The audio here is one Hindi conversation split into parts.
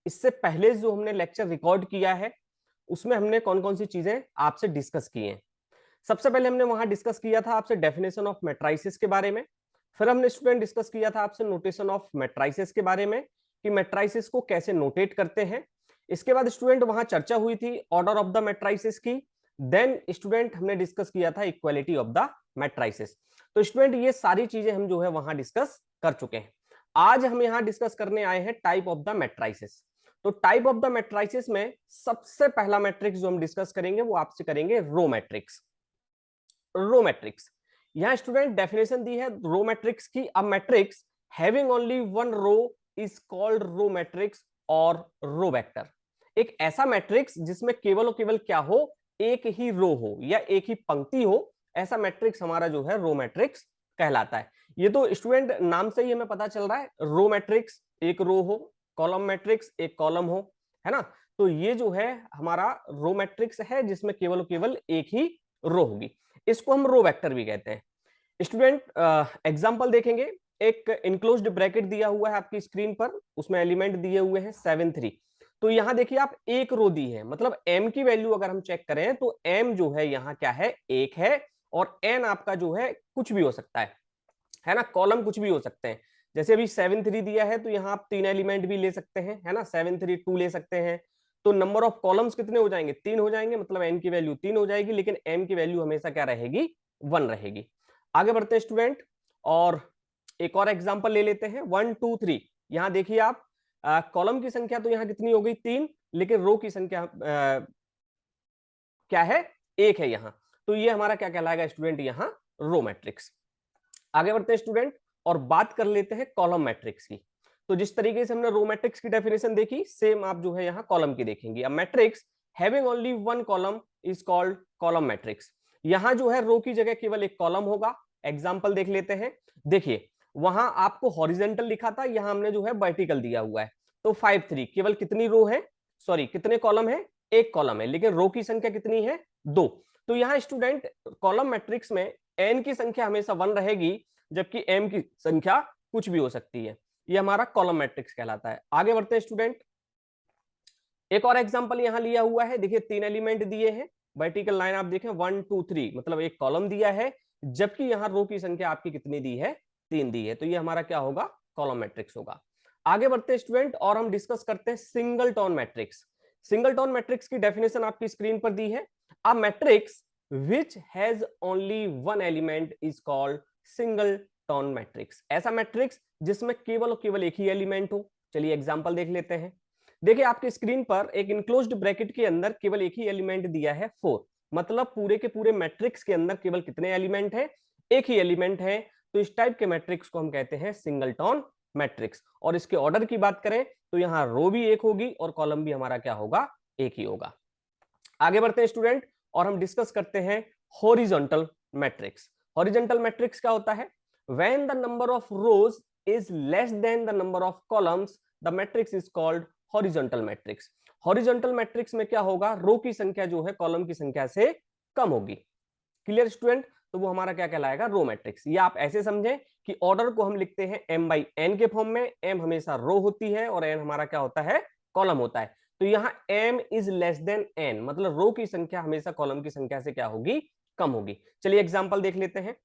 इससे पहले जो हमने लेक्चर रिकॉर्ड किया है उसमें हमने कौन कौन सी चीजें आपसे डिस्कस की हैं। सबसे पहले हमने वहां डिस्कस किया था आपसे डेफिनेशन ऑफ मेट्राइसिस के बारे में। फिर हमने स्टूडेंट डिस्कस किया था आपसे नोटेशन ऑफ मेट्राइसिस के बारे में कि मेट्राइसिस को कैसे नोटेट करते हैं। इसके बाद स्टूडेंट वहां चर्चा हुई थी ऑर्डर ऑफ द मेट्राइसिस की। देन स्टूडेंट हमने डिस्कस किया था इक्वालिटी ऑफ द मेट्राइसिस। तो स्टूडेंट ये सारी चीजें हम जो है वहां डिस्कस कर चुके हैं। आज हम यहां डिस्कस करने आए हैं टाइप ऑफ द मेट्राइसिस। तो टाइप ऑफ द मेट्राइसिस में सबसे पहला मैट्रिक्स जो हम डिस्कस करेंगे वो आपसे करेंगे रो मैट्रिक्स। रो मैट्रिक्स, यहां स्टूडेंट डेफिनेशन दी है रो मैट्रिक्स की। A matrix having only one row is called row matrix और रो वेक्टर। एक ऐसा मैट्रिक्स जिसमें केवल और केवल क्या हो, एक ही रो हो या एक ही पंक्ति हो, ऐसा मैट्रिक्स हमारा जो है रो मैट्रिक्स कहलाता है। ये तो स्टूडेंट नाम से ही हमें पता चल रहा है, रो मैट्रिक्स एक रो हो, कॉलम मैट्रिक्स एक कॉलम हो, है ना। तो ये जो है हमारा रो मैट्रिक्स है जिसमें केवल और केवल एक ही रो होगी। इसको हम रो वेक्टर भी कहते हैं। स्टूडेंट एग्जांपल देखेंगे, एक इनक्लोज्ड ब्रैकेट दिया हुआ है आपकी स्क्रीन पर, उसमें एलिमेंट दिए हुए हैं 7 3। तो यहां देखिए आप एक रो दी है, मतलब m की वैल्यू अगर हम चेक करें तो m जो है यहाँ क्या है, एक है। और n आपका जो है कुछ भी हो सकता है ना, कॉलम कुछ भी हो सकते हैं। जैसे अभी 7 3 दिया है तो यहाँ आप 3 एलिमेंट भी ले सकते हैं, है ना, 7 3 2 ले सकते हैं। तो नंबर ऑफ कॉलम्स कितने हो जाएंगे, 3 हो जाएंगे, मतलब n की वैल्यू 3 हो जाएगी, लेकिन m की वैल्यू हमेशा क्या रहेगी, 1 रहेगी। आगे बढ़ते हैं स्टूडेंट, और एक और एग्जांपल ले लेते हैं 1 2 3। यहाँ देखिए आप कॉलम की संख्या तो यहाँ कितनी हो गई 3, लेकिन रो की संख्या क्या है, एक है यहाँ। तो ये हमारा क्या कहलाएगा स्टूडेंट, यहाँ रो मैट्रिक्स। आगे बढ़ते हैं स्टूडेंट और बात कर लेते हैं कॉलम मैट्रिक्स की। तो जिस तरीके से हमने रो मैट्रिक्स की डेफिनेशन देखी, सेम आप जो है यहाँ कॉलम की देखेंगे। अब matrix having only one column is called column matrix. यहाँ जो है रो की जगह केवल एक कॉलम होगा। एग्जाम्पल देख लेते हैं, देखिए वहां आपको हॉरिजेंटल लिखा था, यहाँ हमने जो है वर्टिकल दिया हुआ है। तो 5 3 केवल कितनी रो है, सॉरी कितने कॉलम है, एक कॉलम है, लेकिन रो की संख्या कितनी है, 2। तो यहाँ स्टूडेंट कॉलम मैट्रिक्स में एन की संख्या हमेशा 1 रहेगी, जबकि एम की संख्या कुछ भी हो सकती है। ये हमारा कॉलम मैट्रिक्स कहलाता है। आगे बढ़ते हैं स्टूडेंट, एक और एग्जांपल यहां लिया हुआ है। देखिए 3 एलिमेंट दिए हैं, वर्टिकल लाइन आप देखें 1 2 3, मतलब एक कॉलम दिया है, जबकि यहाँ रो की संख्या आपकी कितनी दी है, 3 दी है। तो ये हमारा क्या होगा, कॉलम मैट्रिक्स होगा। आगे बढ़ते हैं स्टूडेंट और हम डिस्कस करते हैं single tone matrix. Single tone matrix की डेफिनेशन आपकी स्क्रीन पर दी है। A matrix which has only one element is called single tone matrix. ऐसा मैट्रिक्स जिसमें केवल और केवल एक ही एलिमेंट हो। चलिए एग्जांपल देख लेते हैं। देखिए आपके स्क्रीन पर एक इनक्लोज्ड ब्रैकेट के अंदर केवल एक ही एलिमेंट दिया है 4, मतलब पूरे के पूरे मैट्रिक्स के अंदर केवल कितने एलिमेंट है, एक ही एलिमेंट है। तो इस टाइप के मैट्रिक्स को हम कहते हैं सिंगल टोन मैट्रिक्स। और इसके ऑर्डर की बात करें तो यहाँ रो भी एक होगी और कॉलम भी हमारा क्या होगा, एक ही होगा। आगे बढ़ते हैं स्टूडेंट और हम डिस्कस करते हैं हॉरिजॉन्टल मैट्रिक्स। हॉरिजॉन्टल मैट्रिक्स क्या होता है, when the number of rose is less than the number of columns the matrix is called horizontal matrix. Horizontal matrix में क्या होगा, रो की संख्या जो है कॉलम की संख्या से कम होगी। क्लियर स्टूडेंट, तो वो हमारा क्या कहलाएगा, रो मैट्रिक्स। ये आप ऐसे समझें कि ऑर्डर को हम लिखते हैं m बाई n के फॉर्म में। m हमेशा रो होती है और n हमारा क्या होता है, कॉलम होता है। तो यहाँ m is less than n, मतलब रो की संख्या हमेशा कॉलम की संख्या से क्या होगी, कम होगी। चलिए एग्जांपल देख लेते हैं।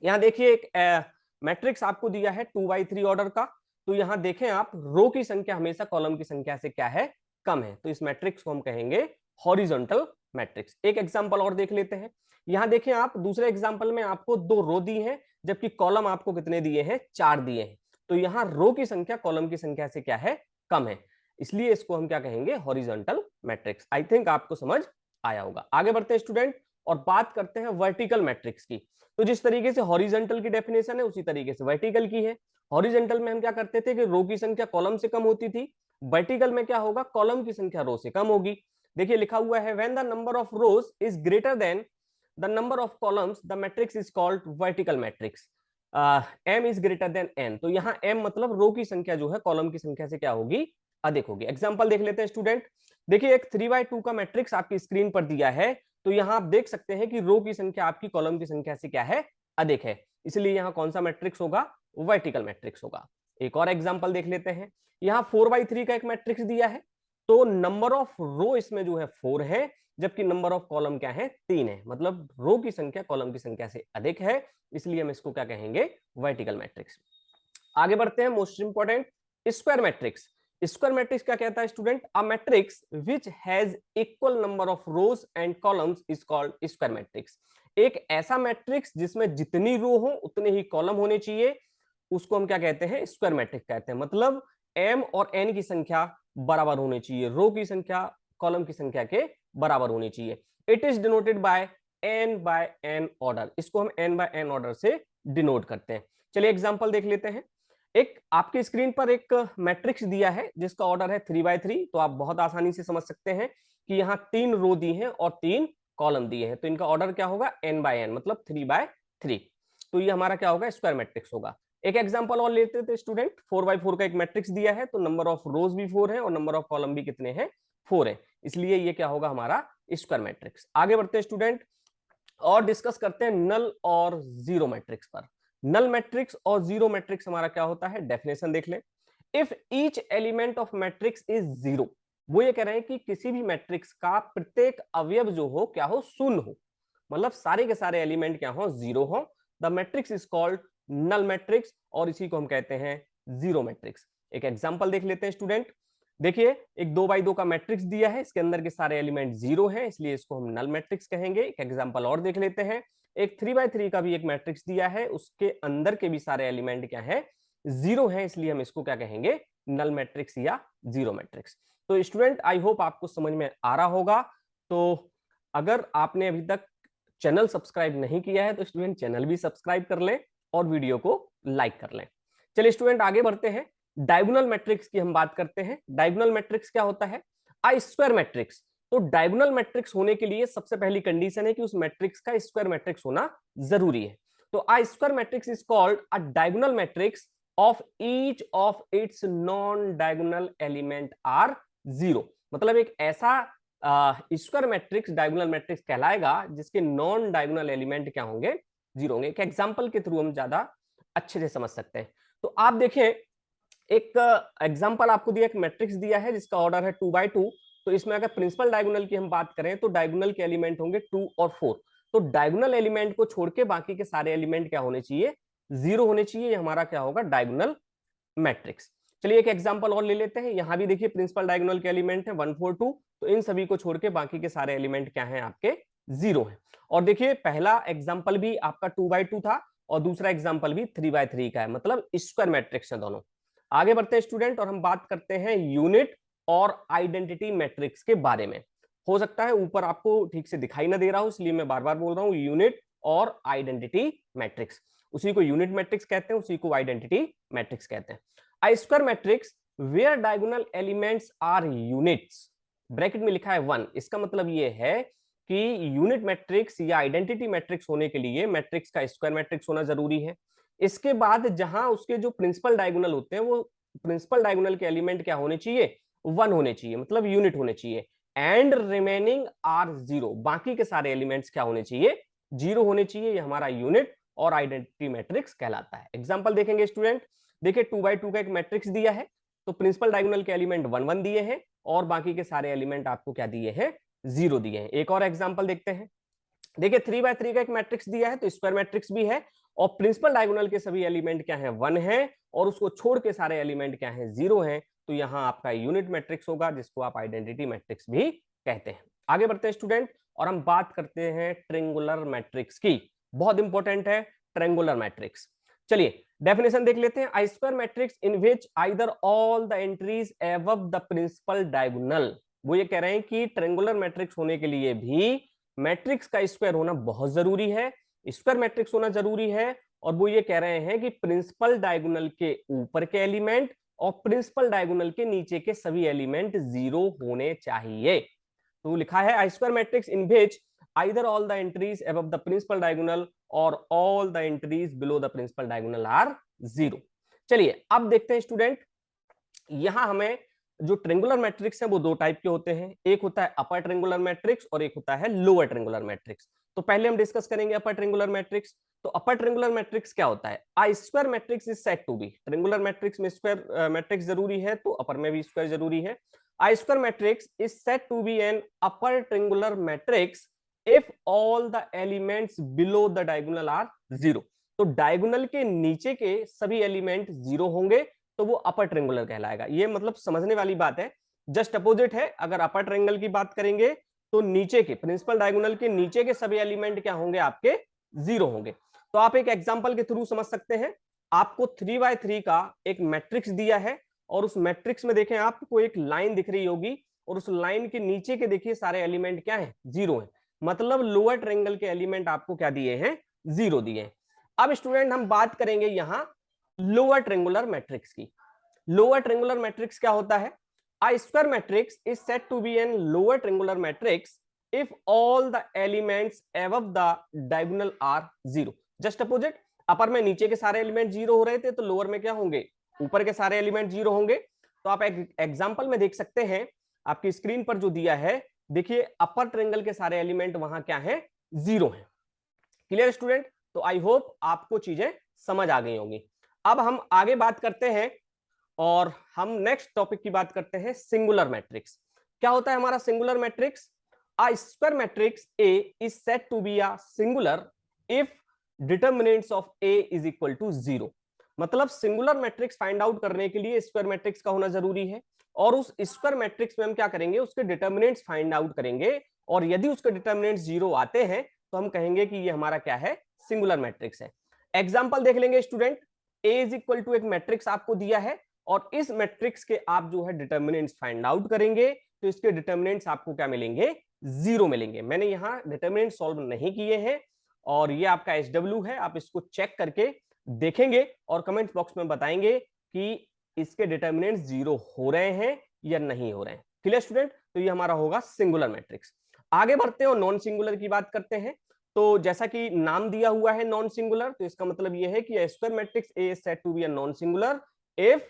यहाँ देखिए एक मैट्रिक्स आपको दिया है 2/3 ऑर्डर का। तो यहाँ देखें आप, रो की संख्या हमेशा कॉलम की संख्या से क्या है, कम है। तो इस मैट्रिक्स को हम कहेंगे हॉरिजॉन्टल मैट्रिक्स। एक एग्जांपल और देख लेते हैं। यहाँ देखें आप, दूसरे एग्जांपल में आपको 2 रो दी है, जबकि कॉलम आपको कितने दिए हैं, 4 दिए हैं। तो यहाँ रो की संख्या कॉलम की संख्या से क्या है, कम है, इसलिए इसको हम क्या कहेंगे, हॉरिजॉन्टल मैट्रिक्स। आई थिंक आपको समझ आया होगा। आगे बढ़ते हैं स्टूडेंट और बात करते हैं वर्टिकल मैट्रिक्स की। तो जिस तरीके से हॉरिजॉन्टल की डेफिनेशन है उसी तरीके से वर्टिकल की है। हॉरिजॉन्टल में हम क्या करते थे कि रो की संख्या कॉलम से कम होती थी। वर्टिकल में क्या होगा, कॉलम की संख्या रो से कम होगी। देखिए लिखा हुआ है, when the number of rose is greater than the number of columns the matrix is called vertical matrix. m is greater than n। तो यहाँ m मतलब रो की संख्या जो है कॉलम की संख्या से क्या होगी, अधिक होगी। एग्जांपल देख लेते हैं स्टूडेंट। देखिए एक 3/2 का मैट्रिक्स आपकी स्क्रीन पर दिया है। तो यहाँ आप देख सकते हैं कि रो की संख्या आपकी कॉलम की संख्या से क्या है, अधिक है, इसलिए यहाँ कौन सा मैट्रिक्स होगा, वर्टिकल मैट्रिक्स होगा। एक और एग्जांपल देख लेते हैं। यहाँ 4/3 का एक मैट्रिक्स दिया है, तो नंबर ऑफ रो इसमें जो है 4 है, जबकि नंबर ऑफ कॉलम क्या है 3 है, मतलब रो की संख्या कॉलम की संख्या से अधिक है, इसलिए हम इसको क्या कहेंगे, वर्टिकल मैट्रिक्स। आगे बढ़ते हैं, most important square matrix. Square matrix क्या कहता है student, a matrix which has equal number of rose and columns is called square matrix. एक ऐसा मैट्रिक्स जिसमें जितनी रो हो उतने ही कॉलम होने चाहिए, उसको हम क्या कहते हैं, स्क्वायर मैट्रिक्स कहते हैं। मतलब m और n की संख्या बराबर होनी चाहिए, रो की संख्या कॉलम की संख्या के बराबर होनी चाहिए। It is denoted by n order, इसको हम n ऑर्डर से डिनोट करते हैं। चलिए एग्जांपल देख लेते हैं। एक आपकी स्क्रीन पर एक मैट्रिक्स दिया है जिसका ऑर्डर है 3/3, तो आप बहुत आसानी से समझ सकते हैं कि यहाँ 3 रो दी हैं और 3 कॉलम दिए हैं, तो इनका ऑर्डर क्या होगा, n/n, मतलब 3/3। तो ये हमारा क्या होगा, स्क्वायर मैट्रिक्स होगा। एक एग्जांपल और लेते थे स्टूडेंट, 4/4 का एक मैट्रिक्स दिया है, तो नंबर ऑफ रोज भी 4 है और नंबर ऑफ कॉलम भी कितने हैं, 4 है, इसलिए ये क्या होगा हमारा स्क्वायर मैट्रिक्स। आगे बढ़ते हैं स्टूडेंट और डिस्कस करते हैं नल और जीरो मैट्रिक्स पर। नल मैट्रिक्स और जीरो मैट्रिक्स हमारा क्या होता है, डेफिनेशन देख लें। If each element of matrix is zero, वो ये कह रहे हैं कि किसी भी मैट्रिक्स का प्रत्येक अवयव जो हो क्या हो, शून्य हो, मतलब सारे के सारे एलिमेंट क्या हो, जीरो हो, the matrix is called null matrix, और इसी को हम कहते हैं जीरो मैट्रिक्स। एक एग्जांपल देख लेते हैं स्टूडेंट। देखिए एक 2x2 का मैट्रिक्स दिया है, इसके अंदर के सारे एलिमेंट जीरो हैं, इसलिए इसको हम नल मैट्रिक्स कहेंगे। एक एग्जांपल और देख लेते हैं। एक 3x3 का भी एक मैट्रिक्स दिया है, उसके अंदर के भी सारे एलिमेंट क्या है, जीरो हैं, इसलिए हम इसको क्या कहेंगे, नल मैट्रिक्स या जीरो मैट्रिक्स। तो स्टूडेंट आई होप आपको समझ में आ रहा होगा। तो अगर आपने अभी तक चैनल सब्सक्राइब नहीं किया है तो स्टूडेंट चैनल भी सब्सक्राइब कर लें और वीडियो को लाइक कर लें। चलिए स्टूडेंट आगे बढ़ते हैं, डायगोनल मैट्रिक्स की हम बात करते हैं। डायगोनल मैट्रिक्स क्या होता है, अ स्क्वायर मैट्रिक्स। तो डायगोनल मैट्रिक्स होने के लिए सबसे पहली कंडीशन है कि उस मैट्रिक्स का स्क्वायर मैट्रिक्स होना जरूरी है। तो a square matrix is called a diagonal matrix of each of its non diagonal element are zero. मतलब एक ऐसा स्क्वायर मैट्रिक्स डायगोनल मैट्रिक्स कहलाएगा जिसके नॉन डायगोनल एलिमेंट क्या होंगे, जीरो होंगे। एक एग्जांपल के थ्रू हम ज्यादा अच्छे से समझ सकते हैं। तो आप देखें एक एग्जांपल आपको दिया, एक मैट्रिक्स दिया है जिसका ऑर्डर है 2x2, तो इसमें अगर प्रिंसिपल डायगोनल की हम बात करें तो डायगोनल के एलिमेंट होंगे 2 और 4। तो डायगोनल एलिमेंट को छोड़ के बाकी के सारे एलिमेंट क्या होने चाहिए, जीरो होने चाहिए, ये हमारा क्या होगा, डायगोनल मैट्रिक्स। चलिए एक एग्जांपल और ले लेते हैं। यहां भी देखिए प्रिंसिपल डायगोनल के एलिमेंट है 1 4 2, तो इन सभी को छोड़ के बाकी के सारे एलिमेंट क्या हैं, आपके जीरो हैं। और देखिए पहला एग्जांपल भी आपका 2x2 था और दूसरा एग्जांपल भी 3x3 का है, मतलब स्क्वायर मैट्रिक्स है दोनों। आगे बढ़ते हैं स्टूडेंट और हम बात करते हैं यूनिट और आइडेंटिटी मैट्रिक्स के बारे में। हो सकता है ऊपर आपको ठीक से दिखाई ना दे रहा हो, इसलिए मैं बार बार बोल रहा हूं, यूनिट और आइडेंटिटी मैट्रिक्स। उसी को यूनिट मैट्रिक्स कहते हैं, उसी को आइडेंटिटी मैट्रिक्स कहते हैं। A square matrix where diagonal elements are units, bracket में लिखा है 1, इसका मतलब ये है कि यूनिट मैट्रिक्स या आइडेंटिटी मैट्रिक्स होने के लिए मैट्रिक्स का स्क्वायर मैट्रिक्स होना जरूरी है। इसके बाद जहां उसके जो प्रिंसिपल डायगोनल होते हैं वो प्रिंसिपल डायगोनल के एलिमेंट क्या होने चाहिए, 1 होने चाहिए, मतलब यूनिट होने चाहिए। एंड रिमेनिंग आर जीरो, बाकी के सारे एलिमेंट्स क्या होने चाहिए, जीरो होने चाहिए। ये हमारा यूनिट और आइडेंटिटी मैट्रिक्स कहलाता है। एग्जाम्पल देखेंगे स्टूडेंट। देखिए 2x2 का एक मैट्रिक्स दिया है, तो प्रिंसिपल डायगोनल के एलिमेंट 1 1 दिए हैं और बाकी के सारे एलिमेंट आपको क्या दिए हैं, जीरो दिए हैं। एक और एग्जांपल देखते हैं। देखिए 3x3 का एक मैट्रिक्स दिया है, तो स्क्वायर मैट्रिक्स भी है और प्रिंसिपल डायगोनल के सभी एलिमेंट क्या हैं, 1 है और उसको छोड़ के सारे एलिमेंट क्या हैं, जीरो हैं। तो यहां आपका यूनिट मैट्रिक्स होगा जिसको आप आइडेंटिटी मैट्रिक्स भी कहते हैं। आगे बढ़ते हैं स्टूडेंट और हम बात करते हैं ट्रायंगुलर मैट्रिक्स की। बहुत इंपॉर्टेंट है ट्रायंगुलर मैट्रिक्स। चलिए डेफिनेशन देख लेते हैं। A square matrix in which either all the entries above the principal diagonal. वो ये कह रहे हैं कि ट्रायंगुलर मैट्रिक्स होने के लिए भी मैट्रिक्स का स्क्वायर होना बहुत जरूरी है, स्क्वायर मैट्रिक्स होना जरूरी है। और वो ये कह रहे हैं कि प्रिंसिपल डायगोनल के ऊपर के एलिमेंट और प्रिंसिपल डायगोनल के नीचे के सभी एलिमेंट जीरो होने चाहिए। तो लिखा है a square matrix in which either all the entries above the principal diagonal or all the entries below the principal diagonal are zero। चलिए अब देखते हैं स्टूडेंट, यहां हमें जो ट्रेंगुलर मैट्रिक्स है वो दो टाइप के होते हैं, एक होता है अपर ट्रेंगुलर मैट्रिक्स और एक होता है लोअर ट्रेंगुलर मैट्रिक्स। तो पहले हम डिस्कस करेंगे अपर ट्रेंगुलर मैट्रिक्स। तो अपर ट्रेंगुलर मैट्रिक्स क्या होता है? A square matrix is said to be, triangular matrix में स्क्वायर मैट्रिक्स जरूरी है तो अपर में भी स्क्वायर जरूरी है। A square matrix is said to be an upper triangular matrix if all the elements below the diagonal are zero. तो डायगोनल के नीचे के सभी एलिमेंट जीरो होंगे तो वो अपर ट्रेंगुलर कहलाएगा। ये मतलब समझने वाली बात है। जस्ट अपोजिट है, अगर अपर ट्रेंगल की बात करेंगे तो नीचे के प्रिंसिपल डायगोनल के नीचे के सभी एलिमेंट क्या होंगे? आपके जीरो होंगे। तो आप एक एग्जांपल के थ्रू समझ सकते हैं। आपको 3x3 का एक मैट्रिक्स दिया है और उस मैट्रिक्स में देखें आपको एक लाइन दिख रही होगी और उस लाइन के नीचे के देखिए सारे एलिमेंट क्या है? जीरो है। मतलब लोअर ट्रेंगल के एलिमेंट आपको क्या दिए हैं? जीरो दिए हैं। अब स्टूडेंट हम बात करेंगे यहां लोअर ट्रेंगुलर मैट्रिक्स की। लोअर ट्रेंगुलर मैट्रिक्स क्या होता है? A square matrix is said to be an lower triangular matrix if all the elements above the diagonal are zero. Just opposite, अपर में नीचे के सारे एलिमेंट जीरो हो रहे थे तो लोअर में क्या होंगे? ऊपर के सारे एलिमेंट जीरो होंगे। तो आप एक एग्जांपल में देख सकते हैं, आपकी स्क्रीन पर जो दिया है देखिए अपर ट्रेंगल के सारे एलिमेंट वहां क्या है? जीरो है। Clear student? तो आई होप आपको चीजें समझ आ गई होंगी। अब हम आगे बात करते हैं और हम नेक्स्ट टॉपिक की बात करते हैं सिंगुलर मैट्रिक्स। क्या होता है हमारा singular matrix? A square matrix A is said to be a singular if determinants of A is equal to zero. मतलब सिंगुलर मैट्रिक्स फाइंड आउट करने के लिए स्क्वायर मैट्रिक्स का होना जरूरी है और उस स्क्वायर मैट्रिक्स में हम क्या करेंगे? उसके डिटरमिनेंट्स फाइंड आउट करेंगे और यदि उसके डिटरमिनेंट्स जीरो आते हैं तो हम कहेंगे कि ये हमारा क्या है? सिंगुलर मैट्रिक्स है। एग्जांपल देख लेंगे student. A is equal to एक मैट्रिक्स आपको दिया है और इस मैट्रिक्स के आप जो है डिटरमिनेंट्स फाइंड आउट करेंगे तो इसके डिटरमिनेंट्स आपको क्या मिलेंगे? जीरो मिलेंगे। मैंने यहां डिटरमिनेंट सॉल्व नहीं किए हैं और ये आपका SW है, आप इसको चेक करके देखेंगे और कमेंट बॉक्स में बताएंगे कि इसके डिटरमिनेंट्स जीरो हो रहे हैं या नहीं हो रहे हैं। Clear student? तो ये हमारा होगा सिंगुलर मैट्रिक्स। आगे बढ़ते हैं और नॉन सिंगुलर की बात करते हैं। तो जैसा कि नाम दिया हुआ है नॉन सिंगुलर, तो इसका मतलब यह है कि square matrix A is said to be a non singular if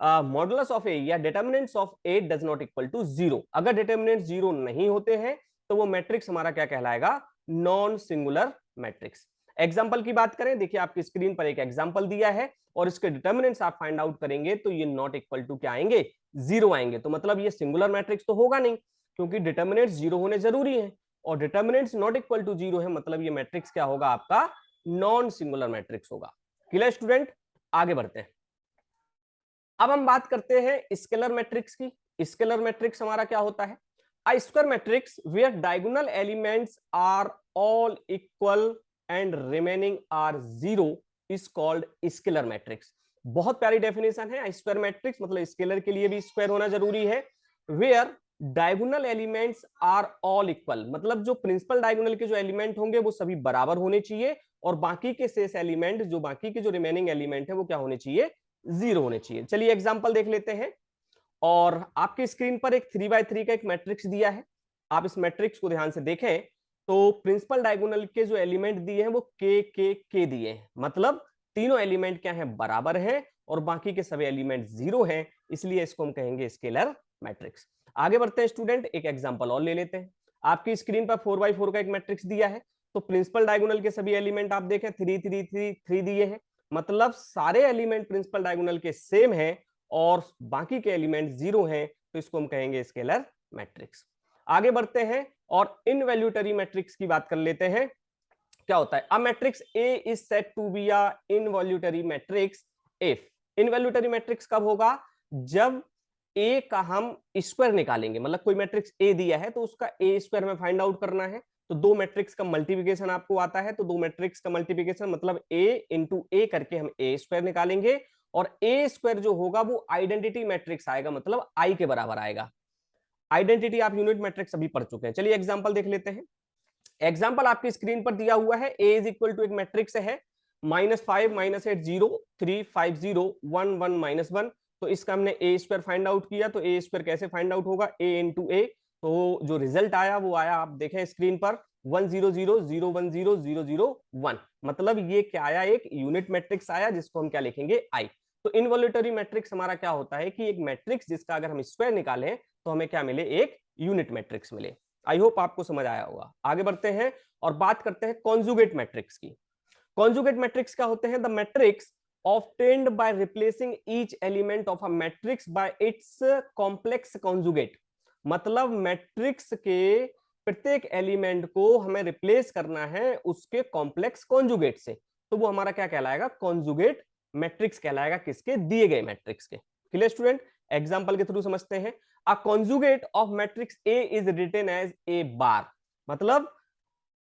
modulus of A या determinants of A does not equal to zero. अगर डिटरमिनेंट्स जीरो नहीं होते हैं तो वो मैट्रिक्स हमारा क्या कहलाएगा? Non singular matrix. एग्जांपल की बात करें, देखिए आपकी स्क्रीन पर एक एग्जांपल दिया है और इसके डिटरमिनेंट्स आप फाइंड आउट करेंगे तो ये नॉट इक्वल टू क्या आएंगे? जीरो आएंगे। तो मतलब ये सिंगुलर मैट्रिक्स तो होगा नहीं क्योंकि डिटरमिनेंट्स जीरो होने जरूरी है और determinants not equal to zero है, मतलब ये मैट्रिक्स क्या होगा? आपका नॉन सिंगुलर मैट्रिक्स होगा। Clear student? आगे बढ़ते हैं। अब हम बात करते हैं स्केलर मैट्रिक्स की। स्केलर मैट्रिक्स हमारा क्या होता है? A square matrix where diagonal elements are all equal and remaining are zero is called scalar matrix. बहुत प्यारी डेफिनेशन है। स्क्वायर मैट्रिक्स मतलब स्केलर के लिए भी स्क्वायर होना जरूरी है। Where diagonal elements are all equal, मतलब जो प्रिंसिपल डायगोनल के जो एलिमेंट होंगे वो सभी बराबर होने चाहिए और बाकी के शेष एलिमेंट, जो बाकी के जो रिमेनिंग एलिमेंट है वो क्या होने चाहिए? जीरो होने चाहिए। चलिए एग्जांपल देख लेते हैं और आपकी स्क्रीन पर एक 3x3 का एक मैट्रिक्स दिया है। आप इस मैट्रिक्स को ध्यान से देखें तो प्रिंसिपल डायगोनल के जो एलिमेंट दिए हैं वो के दिए हैं, मतलब तीनों एलिमेंट क्या हैं? बराबर हैं और बाकी के सभी एलिमेंट जीरो हैं, इसलिए इसको हम कहेंगे स्केलर मैट्रिक्स। आगे बढ़ते हैं स्टूडेंट, एक एग्जांपल और ले लेते हैं। आपकी स्क्रीन पर 4x4 का एक मैट्रिक्स दिया है तो प्रिंसिपल डायगोनल के सभी एलिमेंट आप देखें 3 3 3 3 दिए हैं, मतलब सारे एलिमेंट प्रिंसिपल डायगोनल के सेम हैं और बाकी के एलिमेंट जीरो हैं, तो इसको हम कहेंगे स्केलर मैट्रिक्स। आगे बढ़ते हैं और इनवैल्यूटरी मैट्रिक्स की बात कर लेते हैं। क्या होता है? A matrix A is said to be a involutory matrix if. Involutory matrix कब होगा? जब ए का हम स्क्वायर निकालेंगे, मतलब कोई मैट्रिक्स ए दिया है तो उसका ए स्क्वायर में फाइंड आउट करना है तो दो मैट्रिक्स का मल्टीप्लिकेशन आपको आता है, तो दो मैट्रिक्स का मल्टीप्लिकेशन मतलब ए इंटू ए करके हम ए स्क्वायर निकालेंगे और ए स्क्वायर जो होगा वो आइडेंटिटी मैट्रिक्स आएगा, मतलब आई के बराबर आएगा। आइडेंटिटी आप यूनिट मैट्रिक्स अभी पढ़ चुके हैं। चलिए एग्जांपल देख लेते हैं। एग्जांपल आपकी स्क्रीन पर दिया हुआ है। ए इज इक्वल टू एक मैट्रिक्स है -5 -8 0 3 5 0 1 1 -1। तो इसका हमने ए स्क्वायर फाइंड आउट किया, तो ए स्क्वायर कैसे फाइंड आउट होगा? ए इंटू ए। तो जो रिजल्ट आया वो आया, आप देखें स्क्रीन पर 1 0 0 0 1 0 0 0 1, मतलब ये क्या आया? एक यूनिट मैट्रिक्स आया जिसको हम क्या लिखेंगे? आई। तो इनवॉल्यूटरी मैट्रिक्स हमारा क्या होता है कि एक मैट्रिक्स जिसका अगर हम स्क्वायर निकालें तो हमें क्या मिले, एक यूनिट मैट्रिक्स मिले। आई होप आपको समझ आया होगा। आगे बढ़ते हैं और बात करते हैं कॉन्जुगेट मैट्रिक्स की। कॉन्जुगेट मैट्रिक्स क्या होते हैं? The matrix obtained by replacing each element of a matrix by its complex conjugate। मतलब मैट्रिक्स के प्रत्येक एलिमेंट को हमें रिप्लेस करना है उसके कॉम्प्लेक्स कॉन्जुगेट से, तो वो हमारा क्या कहलाएगा? कॉन्जुगेट मैट्रिक्स कहलाएगा, किसके? दिए गए मैट्रिक्स के। Clear student? एग्जांपल के थ्रू समझते हैं। A conjugate of matrix A is written as A bar. मतलब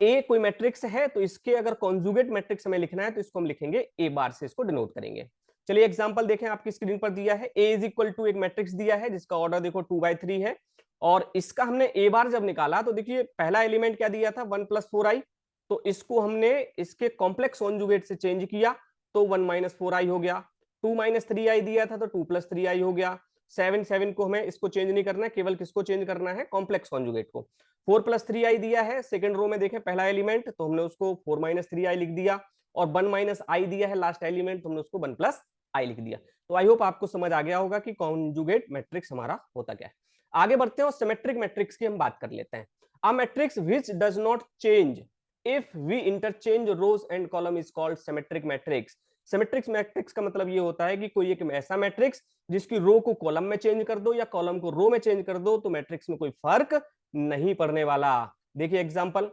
ए कोई मैट्रिक्स है तो इसके अगर कॉन्जुगेट मैट्रिक्स हमें लिखना है तो इसको हम लिखेंगे ए बार से, इसको डिनोट करेंगे। चलिए एग्जांपल देखें, आपकी स्क्रीन पर दिया है ए इज इक्वल टू एक मैट्रिक्स दिया है जिसका ऑर्डर देखो 2/3 है, और इसका हमने ए बार जब निकाला तो देखिए पहला एलिमेंट क्या दिया था, 1 + 4i, तो इसको हमने इसके कॉम्प्लेक्स कॉन्जुगेट से चेंज किया तो 1 - 4i हो गया। 2 - 3i दिया था तो 2 + 3i हो गया। 7 को हमें इसको चेंज नहीं करना है, केवल किसको चेंज करना है? कॉम्प्लेक्स कॉन्जुगेट को। 4 + 3i दिया है सेकंड रो में, देखें पहला एलिमेंट तो हमने उसको 4 - 3i लिख दिया, और 1 - i दिया है लास्ट एलिमेंट तो हमने उसको 1 + i लिख दिया। तो आई होप आपको समझ आ गया होगा कि कॉन्जुगेट मैट्रिक्स हमारा होता क्या है। आगे बढ़ते हैं और सिमेट्रिक मैट्रिक्स की हम बात कर लेते हैं। A matrix which does not change if we interchange rows and column is called symmetric matrix. Symmetric matrix का मतलब ये होता है कि कोई एक ऐसा मैट्रिक्स जिसकी रो को कॉलम में चेंज कर दो या कॉलम को रो में चेंज कर दो तो मैट्रिक्स में कोई फर्क नहीं पड़ने वाला। देखिए example,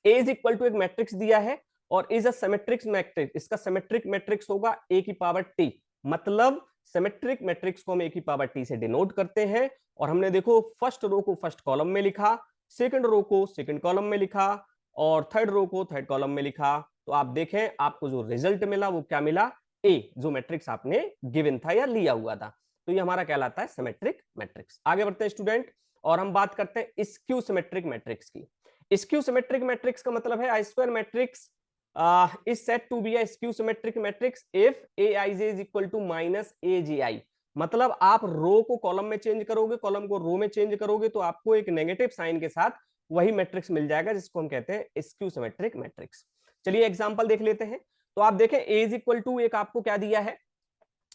A is equal to एक मैट्रिक्स दिया है और इज अ सिमेट्रिक मैट्रिक्स, इसका सिमेट्रिक मैट्रिक्स होगा ए की पावर टी। मतलब सिमेट्रिक मैट्रिक्स को हम ए की पावर टी से डिनोट करते हैं, और हमने देखो फर्स्ट रो को फर्स्ट कॉलम में लिखा, सेकंड रो को सेकंड कॉलम में लिखा, और थर्ड रो को थर्ड कॉलम में लिखा। तो आप देखें आपको जो रिजल्ट मिला वो क्या मिला? ए, जो मैट्रिक्स आपने गिवन था या लिया हुआ था। तो ये हमारा कहलाता है सिमेट्रिक मैट्रिक्स। आगे बढ़ते हैं स्टूडेंट और हम बात करते हैं स्क्यू सिमेट्रिक मैट्रिक्स की। स्क्यू सिमेट्रिक मैट्रिक्स का मतलब है a square matrix is said to be a skew symmetric matrix if aij is equal to -aj। मतलब आप रो को कॉलम में चेंज करोगे, कॉलम को रो में चेंज करोगे तो आपको एक नेगेटिव साइन के साथ वही मैट्रिक्स मिल जाएगा जिसको हम कहते हैं स्क्यू सिमेट्रिक मैट्रिक्स। चलिए एग्जांपल देख लेते हैं। तो आप देखें a इज इक्वल टू एक आपको क्या दिया है?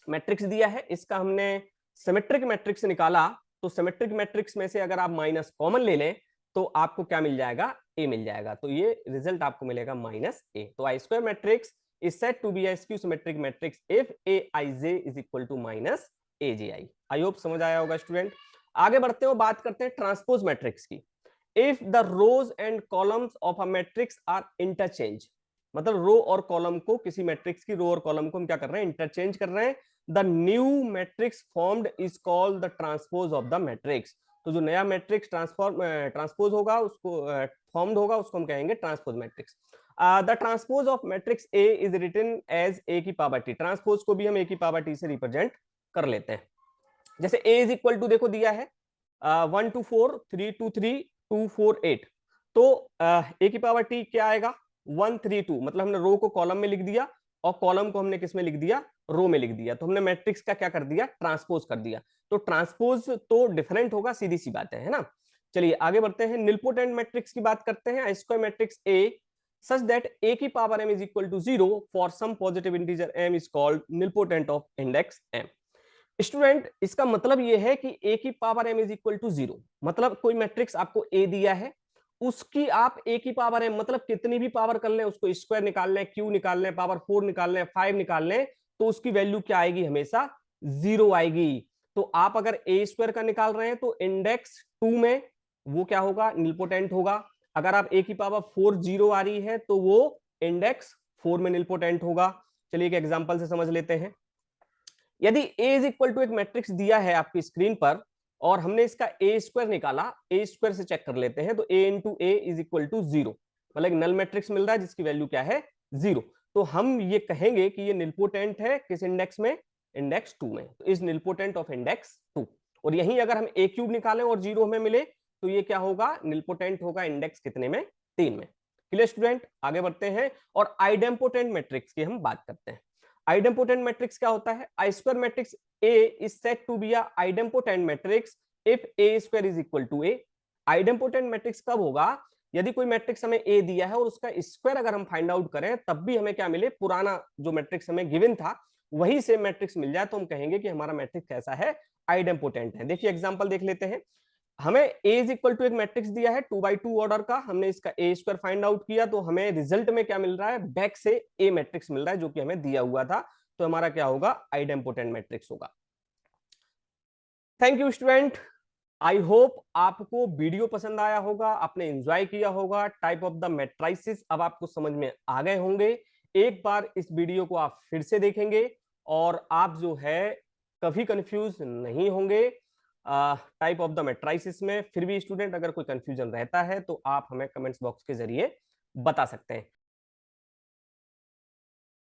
मैट्रिक्स दिया है, इसका हमने सिमेट्रिक मैट्रिक्स निकाला, तो सिमेट्रिक मैट्रिक्स में से अगर आप माइनस कॉमन ले लें तो आपको क्या मिल जाएगा? ए मिल जाएगा। तो ये रिजल्ट आपको मिलेगा -a। तो a square matrix is said to be a skew symmetric matrix if aij is equal to -aji। I hope समझ आया होगा स्टूडेंट। आगे बढ़ते हैं और बात करते हैं ट्रांसपोज मैट्रिक्स की। If the rows and columns of a matrix are interchange, मतलब रो और कॉलम को, किसी मैट्रिक्स की रो और कॉलम को हम क्या कर रहे हैं? इंटरचेंज कर रहे हैं। The new matrix formed is called the transpose of the matrix. तो जो नया मैट्रिक्स ट्रांसपोज होगा, उसको फॉर्म्ड होगा, उसको हम कहेंगे transpose matrix. The transpose of matrix A is written as A की पावर टी। ट्रांसपोज को भी हम ए की पावर टी से रिप्रेजेंट कर लेते हैं। जैसे ए इज इक्वल टू देखो दिया है 1 2 4 3 2 3 2 4 8, तो ए की पावर टी क्या आएगा? 1 3 2। मतलब हमने रो को कॉलम में लिख दिया और कॉलम को हमने किस में लिख दिया? रो में लिख दिया। तो हमने मैट्रिक्स का क्या कर दिया? ट्रांसपोज कर दिया। तो ट्रांसपोज तो डिफरेंट होगा, सीधी सी बात है ना। चलिए आगे बढ़ते हैं, निलपोटेंट मैट्रिक्स की बात करते हैं। Square matrix A such that a की power m is equal to 0 for some positive integer m is called nilpotent of index m। Student इसका मतलब ये है कि a की power m is equal to 0, मतलब कोई मैट्रिक्स आपको a दिया है, उसकी आप a की पावर m मतलब कितनी भी पावर कर लें, उसको स्क्वायर निकाल लें, क्यू निकाल लें, पावर 4 निकाल लें, 5 निकाल लें, तो उसकी वैल्यू क्या आएगी? हमेशा 0 आएगी। तो आप अगर a स्क्वायर का निकाल रहे हैं तो इंडेक्स 2 में वो क्या होगा? निलपोटेंट होगा। अगर आप a की पावर 4 0 आ रही है तो वो इंडेक्स 4 में निलपोटेंट होगा। चलिए एक एग्जांपल से समझ लेते हैं। यदि a इज इक्वल टू एक मैट्रिक्स दिया है आपकी स्क्रीन पर और हमने इसका a स्क्वायर निकाला, a स्क्वायर से चेक कर लेते हैं, तो a into A is equal to 0, मतलब एक नल मैट्रिक्स मिल रहा है जिसकी वैल्यू क्या है? 0। तो हम ये कहेंगे कि ये निलपोटेंट है किस इंडेक्स में? इंडेक्स 2 में। तो इज निलपोटेंट ऑफ इंडेक्स 2। और यही अगर हम a क्यूब निकालें और 0 हमें मिले तो ये क्या होगा? निलपोटेंट होगा इंडेक्स कितने में? 3 में। Clear student? आगे बढ़ते हैं और आइडेम्पोटेंट मैट्रिक्स की हम बात करते हैं। आइडेम्पोटेंट मैट्रिक्स क्या होता है? A square matrix A is said to be a idempotent matrix if A square is equal to A। Idempotent matrix कब होगा? यदि कोई मैट्रिक्स हमें A दिया है और उसका स्क्वायर अगर हम फाइंड आउट करें तब भी हमें क्या मिले? पुराना जो मैट्रिक्स हमें गिवन था वही सेम मैट्रिक्स मिल जाए तो हम कहेंगे कि हमारा मैट्रिक्स कैसा है, आइडेम्पोटेंट है। देखिए एग्जांपल देख लेते हैं। हमें A इज इक्वल टू एक मैट्रिक्स दिया है 2x2 ऑर्डर का, हमने इसका ए स्क्वायर फाइंड आउट किया, तो हमें रिजल्ट में क्या मिल रहा है, बैक से A मैट्रिक्स मिल रहा है जो कि हमें दिया हुआ था, तो हमारा क्या होगा, आइडेम्पोटेंट मैट्रिक्स होगा। Thank you student, I hope आपको वीडियो पसंद आया होगा, आपने एंजॉय किया होगा। टाइप ऑफ द मैट्रिसेस अब आपको समझ में आ गए होंगे। एक बार इस वीडियो को आप फिर से देखेंगे और आप जो है कभी कंफ्यूज नहीं होंगे टाइप ऑफ द मैट्रिसेस में। फिर भी स्टूडेंट अगर कोई कंफ्यूजन रहता है तो आप हमें कमेंट्स बॉक्स के जरिए बता सकते हैं।